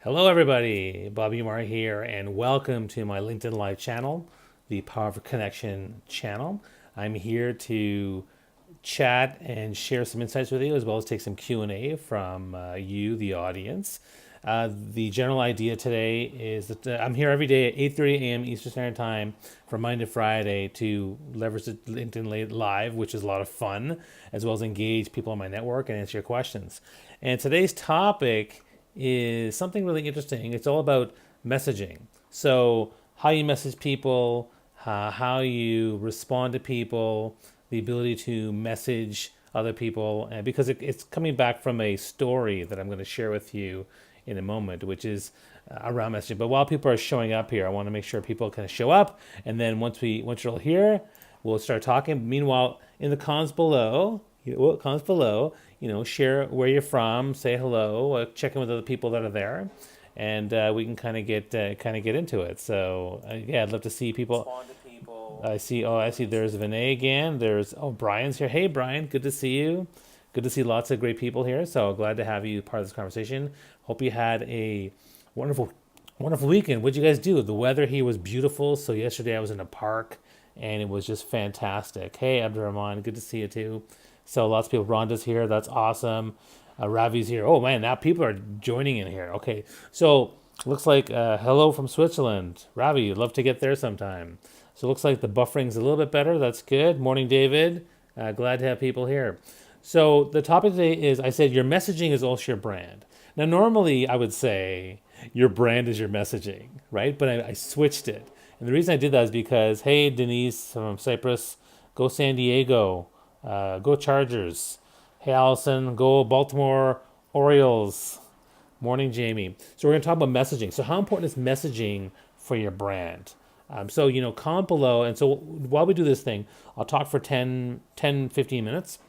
Hello, everybody. Bobby Umar here, and welcome to my LinkedIn Live channel, the Power of Connection channel. I'm here to chat and share some insights with you, as well as take some Q&A from you, the audience. The general idea today is that I'm here every day at 8:30 a.m. Eastern Standard Time from Monday to Friday to leverage the LinkedIn Live, which is a lot of fun, as well as engage people on my network and answer your questions. And today's topic is something really interesting. It's all about messaging. So, how you message people, how you respond to people, the ability to message other people, and because it's coming back from a story that I'm going to share with you in a moment, which is around messaging. But while people are showing up here, I want to make sure people kind of show up, and then once you're all here, we'll start talking. Meanwhile, in the comments below, share where you're from, say hello, check in with other people that are there, and we can kind of get into it. So yeah, I'd love to see people. Respond to people. I see. There's Vinay again. There's Brian's here. Hey, Brian, good to see you. Good to see lots of great people here. So glad to have you part of this conversation. Hope you had a wonderful, wonderful weekend. What'd you guys do? The weather here was beautiful. So yesterday I was in a park and it was just fantastic. Hey, Abdurrahman, good to see you too. So lots of people. Rhonda's here. That's awesome. Ravi's here. Oh man, now people are joining in here. Okay, so looks like hello from Switzerland. Ravi, I'd love to get there sometime. So it looks like the buffering's a little bit better. That's good. Morning, David. Glad to have people here. So the topic today is, I said your messaging is also your brand. Now, normally I would say your brand is your messaging, right? But I switched it. And the reason I did that is because, hey, Denise from Cyprus, go San Diego, go Chargers. Hey, Allison, go Baltimore Orioles. Morning, Jamie. So we're going to talk about messaging. So how important is messaging for your brand? Comment below. And so while we do this thing, I'll talk for 15 minutes.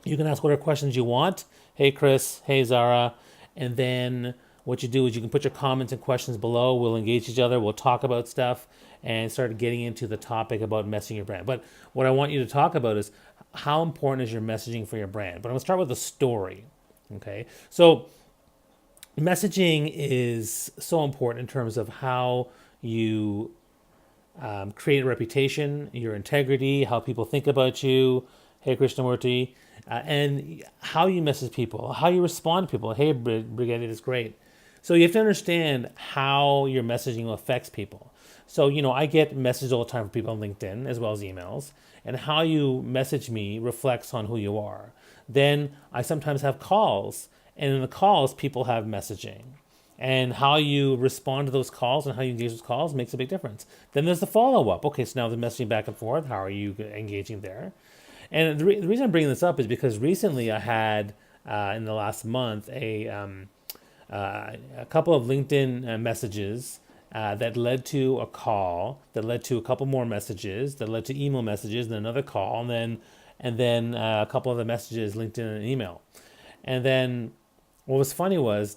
You can ask whatever questions you want. Hey, Chris. Hey, Zara. And then what you do is you can put your comments and questions below. We'll engage each other. We'll talk about stuff and start getting into the topic about messaging your brand. But what I want you to talk about is how important is your messaging for your brand. But I'm going to start with a story. Okay. So messaging is so important in terms of how you create a reputation, your integrity, how people think about you. Hey, Krishnamurti. And how you message people, how you respond to people. Hey, Brigade, it's great. So you have to understand how your messaging affects people. So, I get messages all the time from people on LinkedIn as well as emails, and how you message me reflects on who you are. Then I sometimes have calls, and in the calls, people have messaging. And how you respond to those calls and how you engage those calls makes a big difference. Then there's the follow-up. Okay, so now the messaging back and forth, how are you engaging there? And the reason I'm bringing this up is because recently I had, in the last month, a couple of LinkedIn messages that led to a call, that led to a couple more messages, that led to email messages, and another call, and then a couple of the messages, LinkedIn and email. And then what was funny was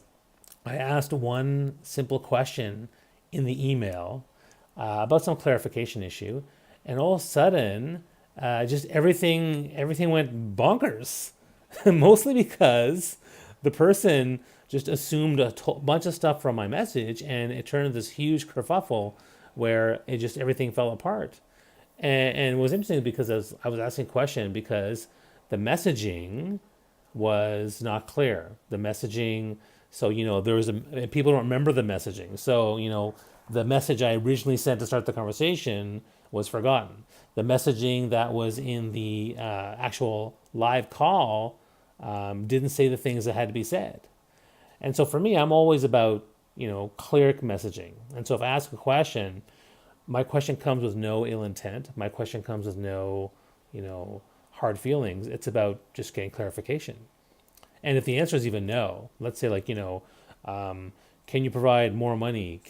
I asked one simple question in the email about some clarification issue, and all of a sudden, just everything went bonkers, mostly because the person just assumed a bunch of stuff from my message, and it turned into this huge kerfuffle where everything fell apart. And it was interesting because I was asking a question because the messaging was not clear. The messaging, so people don't remember the messaging. So the message I originally sent to start the conversation was forgotten. The messaging that was in the actual live call didn't say the things that had to be said. And so for me, I'm always about, clear messaging. And so if I ask a question, my question comes with no ill intent. My question comes with no, hard feelings. It's about just getting clarification. And if the answer is even no, let's say can you provide more money?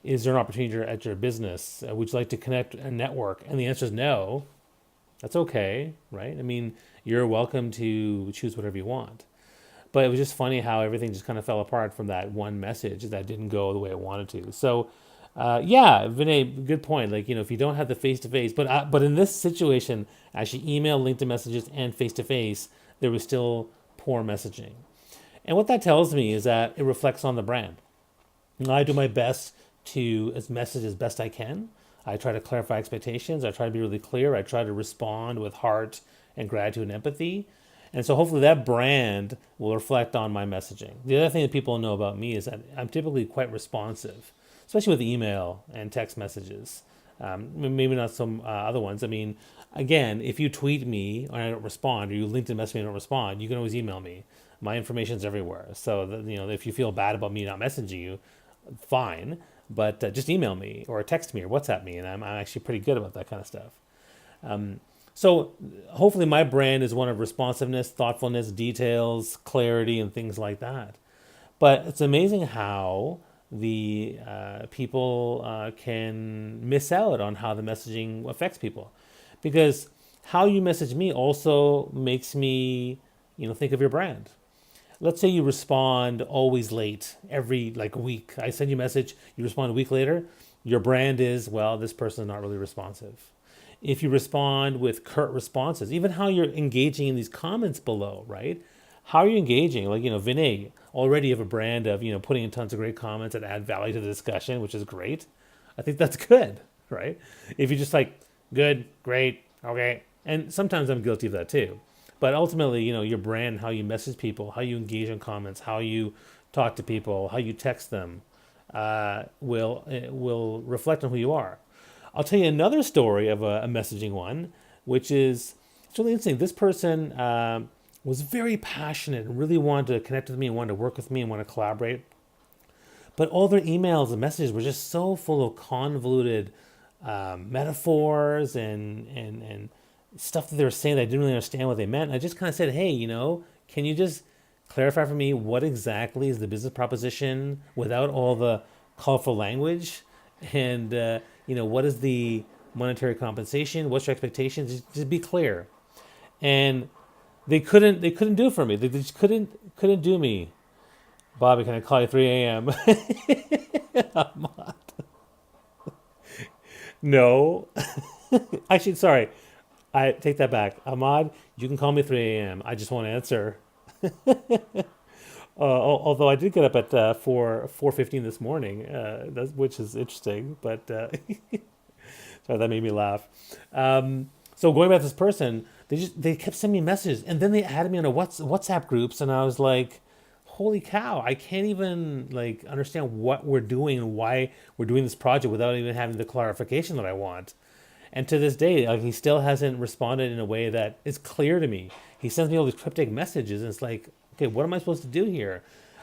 Is there an opportunity at your business? Would you like to connect and network? And the answer is no. That's okay, right? I mean, you're welcome to choose whatever you want. But it was just funny how everything just kind of fell apart from that one message that didn't go the way it wanted to. So, Vinay, good point. If you don't have the face-to-face, but in this situation, actually email, LinkedIn messages, and face-to-face, there was still poor messaging. And what that tells me is that it reflects on the brand. And I do my best to as message as best I can. I try to clarify expectations. I try to be really clear. I try to respond with heart and gratitude and empathy. And so hopefully that brand will reflect on my messaging. The other thing that people know about me is that I'm typically quite responsive, especially with email and text messages. Maybe not some other ones. I mean, again, if you tweet me and I don't respond, or you LinkedIn message me and I don't respond, you can always email me. My information's everywhere. So if you feel bad about me not messaging you, fine. But just email me or text me or WhatsApp me, and I'm actually pretty good about that kind of stuff. So hopefully my brand is one of responsiveness, thoughtfulness, details, clarity, and things like that. But it's amazing how the people can miss out on how the messaging affects people, because how you message me also makes me, think of your brand. Let's say you respond always late every week. I send you a message, you respond a week later. Your brand is, well, this person is not really responsive. If you respond with curt responses, even how you're engaging in these comments below, right? How are you engaging? Vinay, already you have a brand of, putting in tons of great comments that add value to the discussion, which is great. I think that's good, right? If you just good, great, okay. And sometimes I'm guilty of that too. But ultimately, your brand, how you message people, how you engage in comments, how you talk to people, how you text them, will reflect on who you are. I'll tell you another story of a messaging one, which is, it's really interesting. This person was very passionate and really wanted to connect with me and wanted to work with me and want to collaborate. But all their emails and messages were just so full of convoluted metaphors and stuff that they were saying that I didn't really understand what they meant. And I just kind of said, hey, can you just clarify for me what exactly is the business proposition without all the colorful language? And, what is the monetary compensation? What's your expectations? Just be clear. And they couldn't do it for me. They just couldn't do me. Bobby, can I call you 3 a.m.? No. Actually, sorry. I take that back. Ahmad, you can call me 3 a.m. I just won't answer. Although I did get up at 4:15 this morning, which is interesting. But sorry, that made me laugh. So going back to this person, they kept sending me messages, and then they added me on a WhatsApp groups, and I was like, holy cow, I can't even understand what we're doing and why we're doing this project without even having the clarification that I want. And to this day, he still hasn't responded in a way that is clear to me. He sends me all these cryptic messages, and it's like, okay, what am I supposed to do here?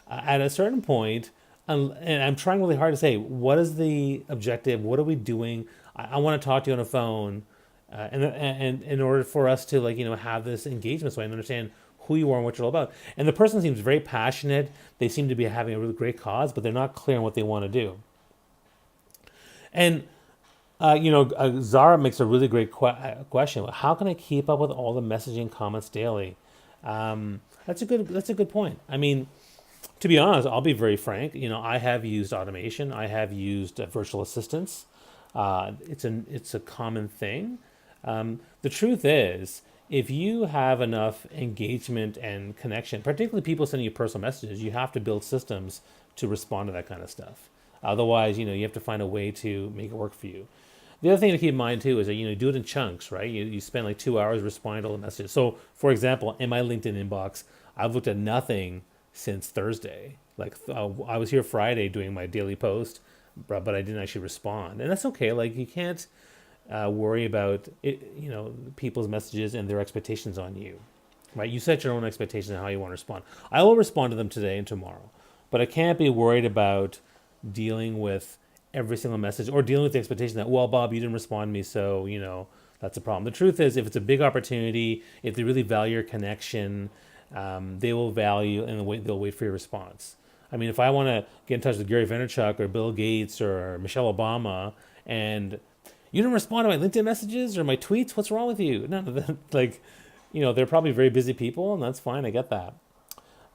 At a certain point, and I'm trying really hard to say, what is the objective? What are we doing? I want to talk to you on a phone, and in order for us to have this engagement, so I understand who you are and what you're all about. And the person seems very passionate. They seem to be having a really great cause, but they're not clear on what they want to do. And Zara makes a really great question. How can I keep up with all the messaging comments daily? That's a good point. I mean, to be honest, I'll be very frank. I have used automation. I have used virtual assistants. It's a common thing. The truth is, if you have enough engagement and connection, particularly people sending you personal messages, you have to build systems to respond to that kind of stuff. Otherwise, you have to find a way to make it work for you. The other thing to keep in mind too is that do it in chunks, right? You spend 2 hours responding to all the messages. So, for example, in my LinkedIn inbox, I've looked at nothing since Thursday. I was here Friday doing my daily post, but I didn't actually respond, and that's okay. You can't worry about it, people's messages and their expectations on you, right? You set your own expectations on how you want to respond. I will respond to them today and tomorrow, but I can't be worried about dealing with every single message or dealing with the expectation that, well, Bob, you didn't respond to me, so that's a problem. The truth is, if it's a big opportunity, if they really value your connection, they will value and they'll wait for your response. I mean, if I want to get in touch with Gary Vaynerchuk or Bill Gates or Michelle Obama, and you didn't respond to my LinkedIn messages or my tweets, what's wrong with you? No, they're probably very busy people, and that's fine. I get that.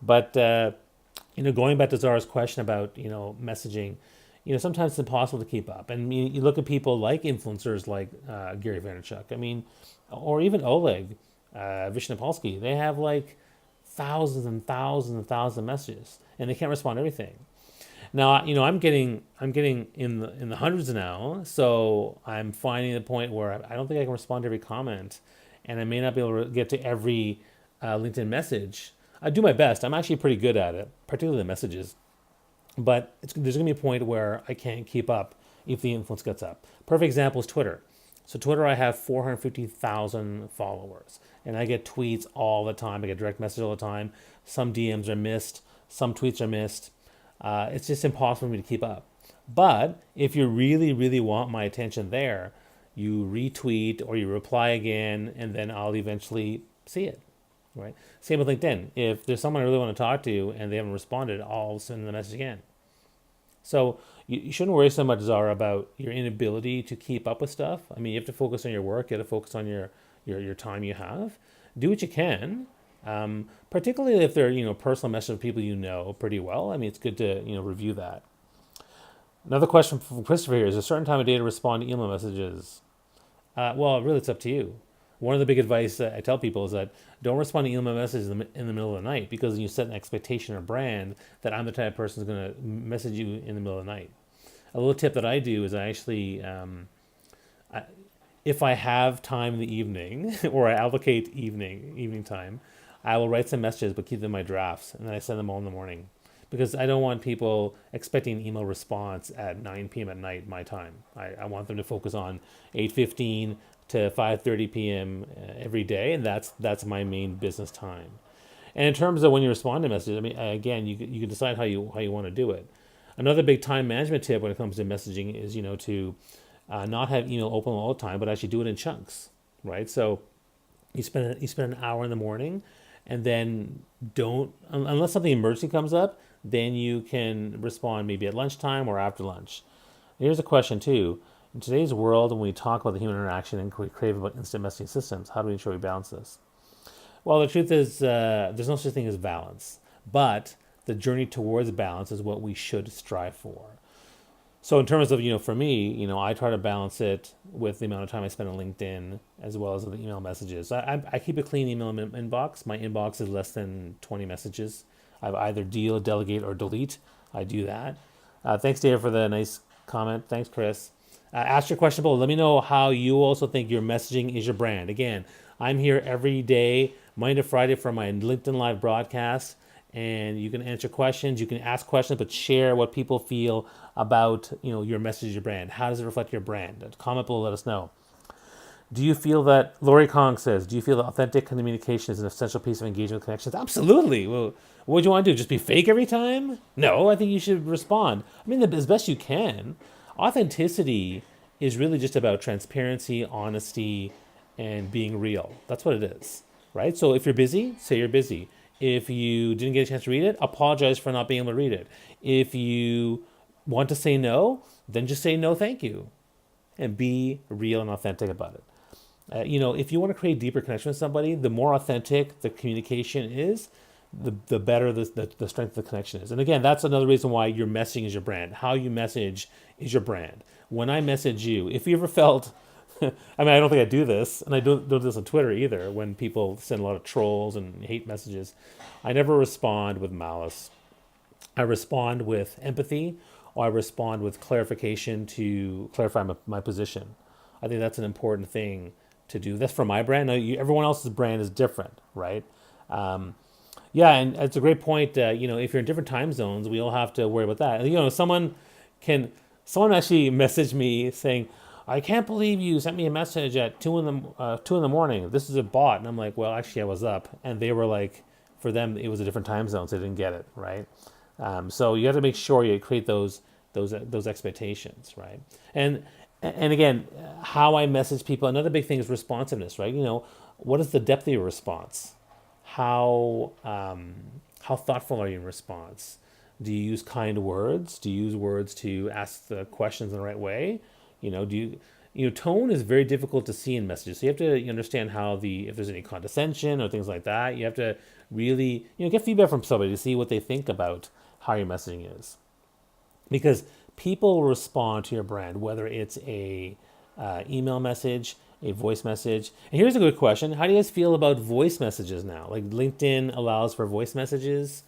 But going back to Zara's question about messaging, sometimes it's impossible to keep up. And you look at people like influencers like Gary Vaynerchuk, or even Oleg Vishnopolsky. They have thousands and thousands and thousands of messages, and they can't respond to everything. Now, I'm getting in the hundreds now, so I'm finding the point where I don't think I can respond to every comment, and I may not be able to get to every LinkedIn message. I do my best. I'm actually pretty good at it, particularly the messages. But there's going to be a point where I can't keep up if the influence gets up. Perfect example is Twitter. So Twitter, I have 450,000 followers, and I get tweets all the time. I get direct messages all the time. Some DMs are missed. Some tweets are missed. It's just impossible for me to keep up. But if you really, really want my attention there, you retweet or you reply again, and then I'll eventually see it, right? Same with LinkedIn. If there's someone I really want to talk to and they haven't responded, I'll send them the message again. So you shouldn't worry so much, Zara, about your inability to keep up with stuff. I mean, you have to focus on your work. You have to focus on your time you have. Do what you can, particularly if they're personal messages of people you know pretty well. I mean, it's good to review that. Another question from Christopher here: is a certain time of day to respond to email messages? Well, really, it's up to you. One of the big advice that I tell people is that don't respond to email messages in the middle of the night, because you set an expectation or brand that I'm the type of person who's going to message you in the middle of the night. A little tip that I do is I actually, if I have time in the evening or I allocate evening time, I will write some messages but keep them in my drafts, and then I send them all in the morning, because I don't want people expecting an email response at 9 p.m. at night my time. I want them to focus on 8:15 to 5:30 p.m. Every day, and that's my main business time. And in terms of when you respond to messages, I mean, again, you can decide how you want to do it. Another big time management tip when it comes to messaging is to not have email open all the time, but actually do it in chunks, right? So you spend an hour in the morning, and then don't, unless something emergency comes up, then you can respond maybe at lunchtime or after lunch. Here's a question too. In today's world, when we talk about the human interaction and we crave about instant messaging systems, how do we ensure we balance this? Well, the truth is there's no such thing as balance, but the journey towards balance is what we should strive for. So in terms of, for me, I try to balance it with the amount of time I spend on LinkedIn as well as the email messages. I keep a clean email inbox. My inbox is less than 20 messages. I either delegate, or delete. I do that. Thanks, Dave, for the nice comment. Thanks, Chris. Ask your question below. Let me know how you also think your messaging is your brand. Again, I'm here every day, Monday to Friday, for my LinkedIn Live broadcast, and you can answer questions. You can ask questions, but share what people feel about your message, your brand. How does it reflect your brand? Comment below. Let us know. Do you feel that, Lori Kong says, do you feel that authentic communication is an essential piece of engagement with connections? Absolutely. Well, what would you want to do? Just be fake every time? No, I think you should respond. I mean, as best you can. Authenticity is really just about transparency, honesty, and being real. That's what it is, right? So if you're busy, say you're busy. If you didn't get a chance to read it, apologize for not being able to read it. If you want to say no, then just say no, thank you, and be real and authentic about it. If you want to create deeper connection with somebody, the more authentic the communication is, the better the strength of the connection is. And again, that's another reason why your messaging is your brand. How you message is your brand. When I message you, if you ever felt, I mean, I don't think I do this, and I don't do this on Twitter either, when people send a lot of trolls and hate messages, I never respond with malice. I respond with empathy, or I respond with clarification to clarify my position. I think that's an important thing to do. That's for my brand. Now, everyone else's brand is different, right? Yeah, and it's a great point. If you're in different time zones, we all have to worry about that. Someone actually messaged me saying, "I can't believe you sent me a message at 2 in the morning. This is a bot." And I'm like, "Well, actually, I was up." And they were like, for them, it was a different time zone, so they didn't get it, right? So you have to make sure you create those expectations, right? And again, how I message people. Another big thing is responsiveness, right? What is the depth of your response? How thoughtful are you in response? Do you use kind words? Do you use words to ask the questions in the right way? Tone is very difficult to see in messages. So you have to understand if there's any condescension or things like that. You have to really, get feedback from somebody to see what they think about how your messaging is. Because people will respond to your brand, whether it's a email message, a voice message. And here's a good question: how do you guys feel about voice messages now? Like LinkedIn allows for voice messages,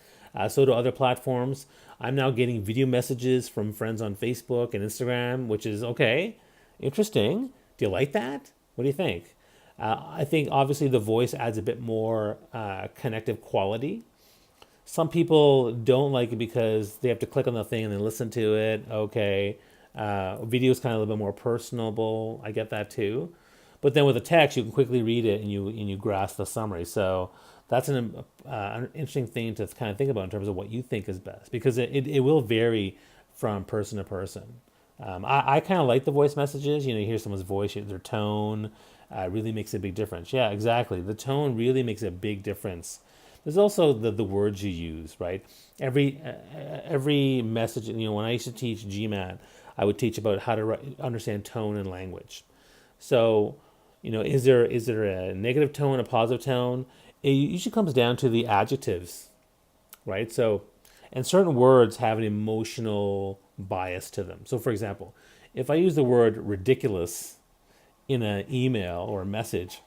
so do other platforms. I'm now getting video messages from friends on Facebook and Instagram, which is okay, interesting. Do you like that? What do you think? I think obviously the voice adds a bit more connective quality. Some people don't like it because they have to click on the thing and then listen to it. Okay. Video is kind of a little bit more personable. I get that too. But then with the text, you can quickly read it and you grasp the summary. So that's an interesting thing to kind of think about in terms of what you think is best, because it will vary from person to person. I kind of like the voice messages. You hear someone's voice, their tone really makes a big difference. Yeah, exactly. The tone really makes a big difference. There's also the words you use, right? Every message. When I used to teach GMAT, I would teach about how to understand tone and language. So, is there a negative tone, a positive tone? It usually comes down to the adjectives, right? So, and certain words have an emotional bias to them. So, for example, if I use the word ridiculous in an email or a message,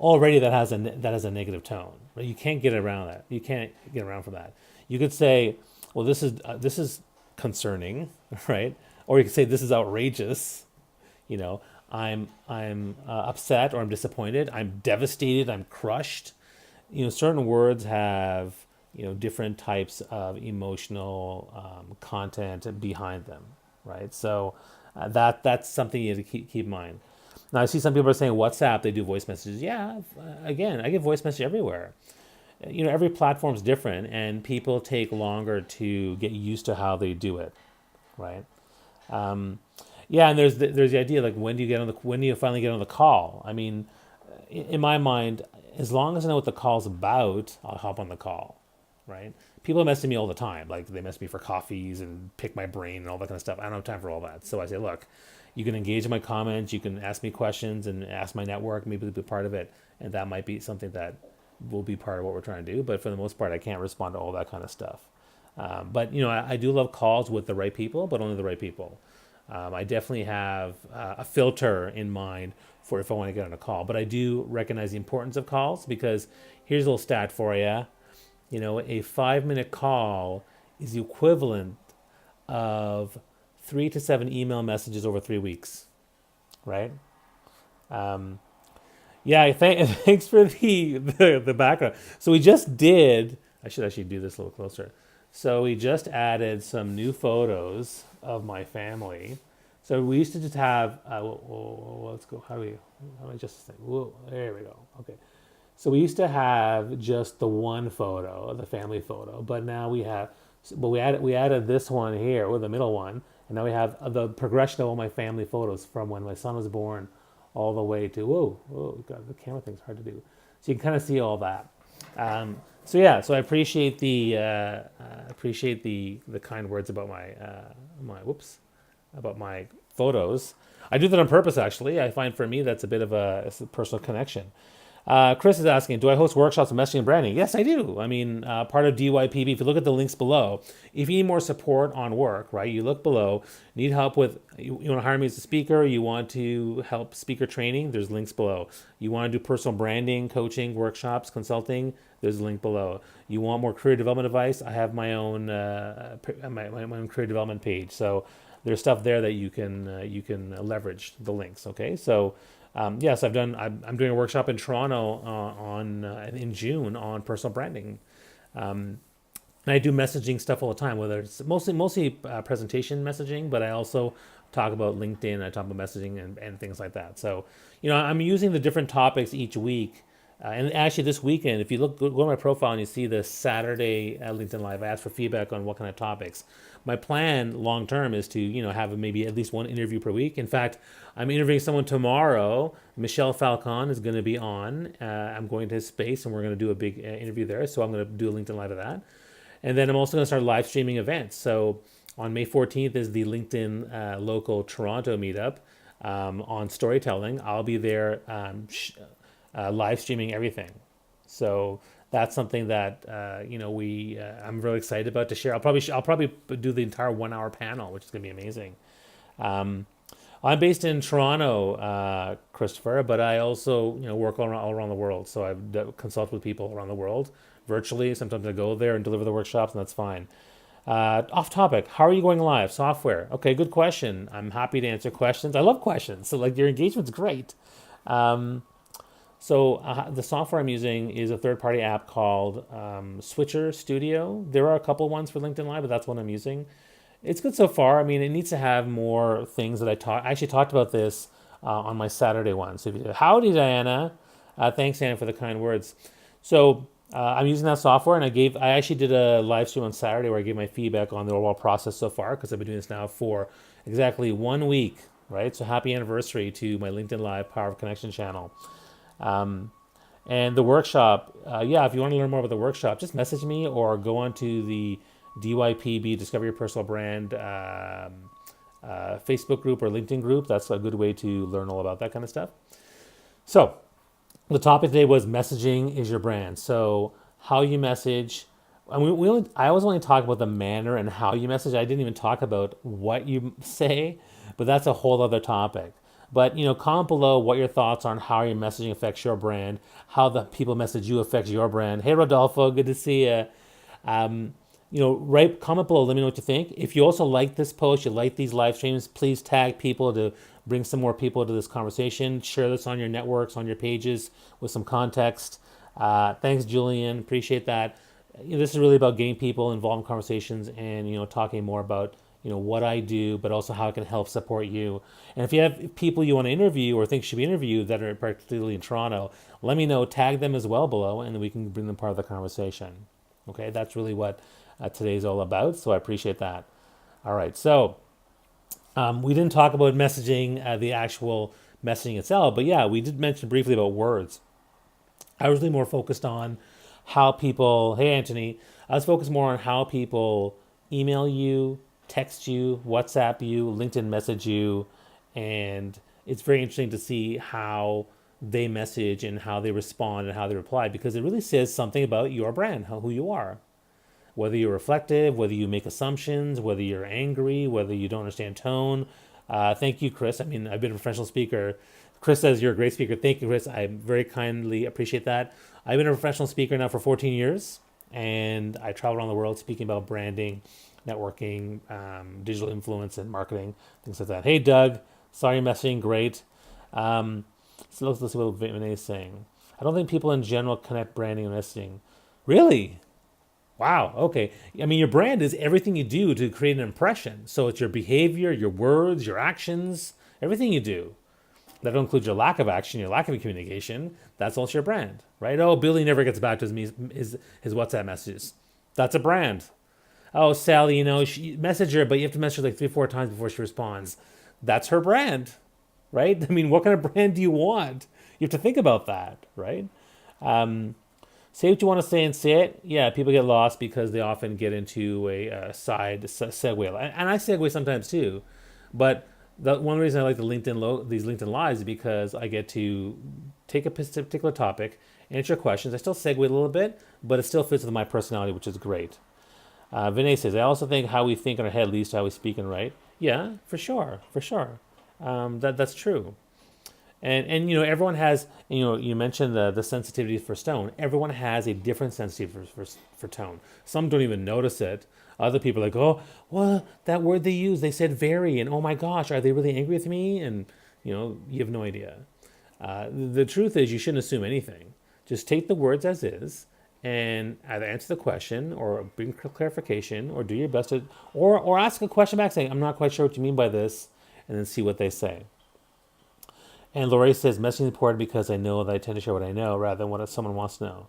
already that has a negative tone. Right? You can't get around that. You can't get around from that. You could say, well, this is concerning, right? Or you could say this is outrageous. I'm upset, or I'm disappointed. I'm devastated. I'm crushed. Certain words have different types of emotional content behind them, right? So that's something you have to keep in mind. Now I see some people are saying WhatsApp, they do voice messages. Yeah, again, I get voice message everywhere. Every platform's different, and people take longer to get used to how they do it, right? Yeah, and there's the idea, like, when do you finally get on the call? I mean, in my mind, as long as I know what the call's about, I'll hop on the call, right? People message me all the time, like they message me for coffees and pick my brain and all that kind of stuff. I don't have time for all that, so I say, look, you can engage in my comments, you can ask me questions and ask my network, maybe be part of it, and that might be something that will be part of what we're trying to do. But for the most part, I can't respond to all that kind of stuff. But I do love calls with the right people, but only the right people. I definitely have a filter in mind for if I want to get on a call, but I do recognize the importance of calls, because here's a little stat for you. A 5-minute call is the equivalent of 3 to 7 email messages over 3 weeks, right? Yeah, thanks for the background. So we just did. I should actually do this a little closer. So we just added some new photos of my family. So we used to just have. Let's go. How do I just say? Whoa, there we go. Okay. So we used to have just the one photo, the family photo, but now we added this one here, or the middle one, and now we have the progression of all my family photos from when my son was born all the way to, God, the camera thing's hard to do. So you can kind of see all that. So I appreciate the kind words about about my photos. I do that on purpose, actually. I find for me that's a bit of it's a personal connection. Chris is asking, do I host workshops on messaging and branding? Yes, I do. I mean, part of DYPB, if you look at the links below, if you need more support on work, right, you look below, need help with, you want to hire me as a speaker, you want to help speaker training, there's links below. You want to do personal branding, coaching, workshops, consulting, there's a link below. You want more career development advice, I have my own my own career development page. So there's stuff there that you can leverage the links, okay? So yes, I'm doing a workshop in Toronto in June on personal branding. And I do messaging stuff all the time, whether it's mostly presentation messaging, but I also talk about LinkedIn, I talk about messaging and things like that. So, I'm using the different topics each week. And actually this weekend, if you go to my profile and you see the Saturday LinkedIn Live, I asked for feedback on what kind of topics. My plan long term is to, have maybe at least one interview per week. In fact, I'm interviewing someone tomorrow. Michelle Falcon is going to be on. I'm going to his space and we're going to do a big interview there. So I'm going to do a LinkedIn Live of that. And then I'm also going to start live streaming events. So on May 14th is the LinkedIn local Toronto meetup on storytelling. I'll be there live streaming everything. So that's something that I'm really excited about to share. I'll probably do the entire 1 hour panel, which is going to be amazing. I'm based in Toronto, Christopher, but I also work all around the world. So consult with people around the world virtually. Sometimes I go there and deliver the workshops, and that's fine. Off topic, how are you going live? Software. Okay, good question. I'm happy to answer questions. I love questions. So like your engagement's great. Um, the software I'm using is a third-party app called Switcher Studio. There are a couple ones for LinkedIn Live, but that's what I'm using. It's good so far. I mean, it needs to have more things that I actually talked about this on my Saturday one. So if you howdy, Diana. Thanks, Diana, for the kind words. So I'm using that software, and I actually did a live stream on Saturday where I gave my feedback on the overall process so far because I've been doing this now for exactly 1 week, right? So happy anniversary to my LinkedIn Live Power of Connection channel. Um, and the workshop, yeah, if you want to learn more about the workshop, just message me or go on to the DYPB, Discover Your Personal Brand, Facebook group or LinkedIn group. That's a good way to learn all about that kind of stuff. So the topic today was messaging is your brand. So how you message. I mean, I always only talk about the manner and how you message. I didn't even talk about what you say, but that's a whole other topic. But comment below what your thoughts are on how your messaging affects your brand, how the people message you affects your brand. Hey, Rodolfo, good to see you. Write comment below. Let me know what you think. If you also like this post, you like these live streams, please tag people to bring some more people to this conversation. Share this on your networks, on your pages with some context. Thanks, Julian. Appreciate that. This is really about getting people involved in conversations and talking more about what I do, but also how I can help support you. And if you have people you want to interview or think should be interviewed that are particularly in Toronto, let me know. Tag them as well below, and then we can bring them part of the conversation. Okay, that's really what today's all about. So I appreciate that. All right, so we didn't talk about messaging, the actual messaging itself, but yeah, we did mention briefly about words. I was really more focused on how people. Hey, Anthony. I was focused more on how people email you, text you, WhatsApp you, LinkedIn message you, and it's very interesting to see how they message and how they respond and how they reply because it really says something about your brand, who you are. Whether you're reflective, whether you make assumptions, whether you're angry, whether you don't understand tone. Thank you, Chris. I mean, I've been a professional speaker. Chris says you're a great speaker. Thank you, Chris. I very kindly appreciate that. I've been a professional speaker now for 14 years, and I travel around the world speaking about branding, networking, digital influence, and marketing, things like that. Hey, Doug. Sorry, messaging. Great. So let's see what Vinay is saying. I don't think people in general connect branding and messaging. Really? Wow. Okay. I mean, your brand is everything you do to create an impression. So it's your behavior, your words, your actions, everything you do. That don't include your lack of action, your lack of communication. That's also your brand, right? Oh, Billy never gets back to his WhatsApp messages. That's a brand. Oh, Sally, she message her, but you have to message her like 3-4 times before she responds. That's her brand, right? I mean, what kind of brand do you want? You have to think about that, right? Say what you want to say and say it. Yeah, people get lost because they often get into a side segue, and I segue sometimes too. But one reason I like these LinkedIn Lives is because I get to take a particular topic, answer questions. I still segue a little bit, but it still fits with my personality, which is great. Vinay says, I also think how we think in our head leads to how we speak and write. Yeah, for sure. That's true. And everyone has, you mentioned the sensitivity for tone. Everyone has a different sensitivity for tone. Some don't even notice it. Other people are like, oh, well, that word they use, they said very, and oh my gosh, are they really angry with me? And you have no idea. The truth is, you shouldn't assume anything. Just take the words as is and either answer the question or bring clarification or do your best to, or ask a question back saying, I'm not quite sure what you mean by this, and then see what they say. And Lori says, messaging is important because I know that I tend to share what I know rather than what someone wants to know.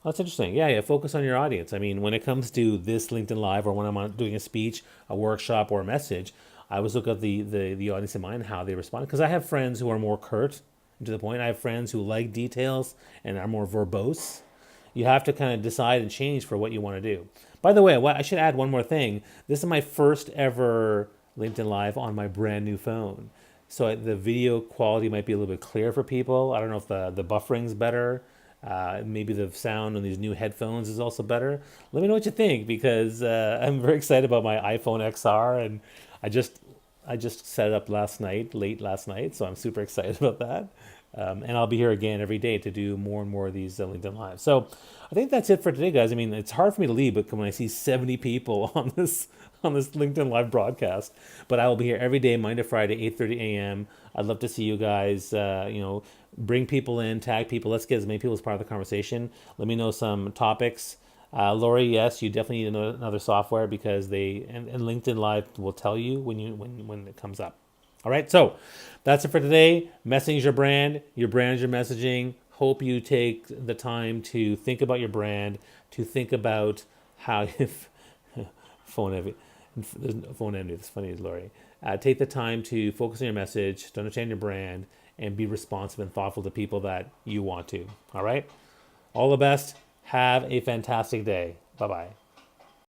Well, that's interesting. Yeah, focus on your audience. I mean, when it comes to this LinkedIn Live or when I'm doing a speech, a workshop, or a message, I always look at the audience in mind, how they respond. Because I have friends who are more curt and to the point. I have friends who like details and are more verbose. You have to kind of decide and change for what you want to do. By the way, I should add one more thing. This is my first ever LinkedIn Live on my brand new phone. So the video quality might be a little bit clearer for people. I don't know if the buffering's better. Maybe the sound on these new headphones is also better. Let me know what you think because I'm very excited about my iPhone XR and I just set it up late last night, so I'm super excited about that. And I'll be here again every day to do more and more of these LinkedIn Lives. So I think that's it for today, guys. I mean, it's hard for me to leave, but when I see 70 people on this LinkedIn Live broadcast, but I will be here every day, Monday to Friday, 8:30 a.m. I'd love to see you guys. Bring people in, tag people. Let's get as many people as part of the conversation. Let me know some topics. Lori, yes, you definitely need another software because and LinkedIn Live will tell you when it comes up. All right, so that's it for today. Messaging is your brand is your messaging. Hope you take the time to think about your brand, to think about how if phone envy. Phone envy. It's funny, Lori. Take the time to focus on your message, to understand your brand, and be responsive and thoughtful to people that you want to. All right. All the best. Have a fantastic day. Bye bye.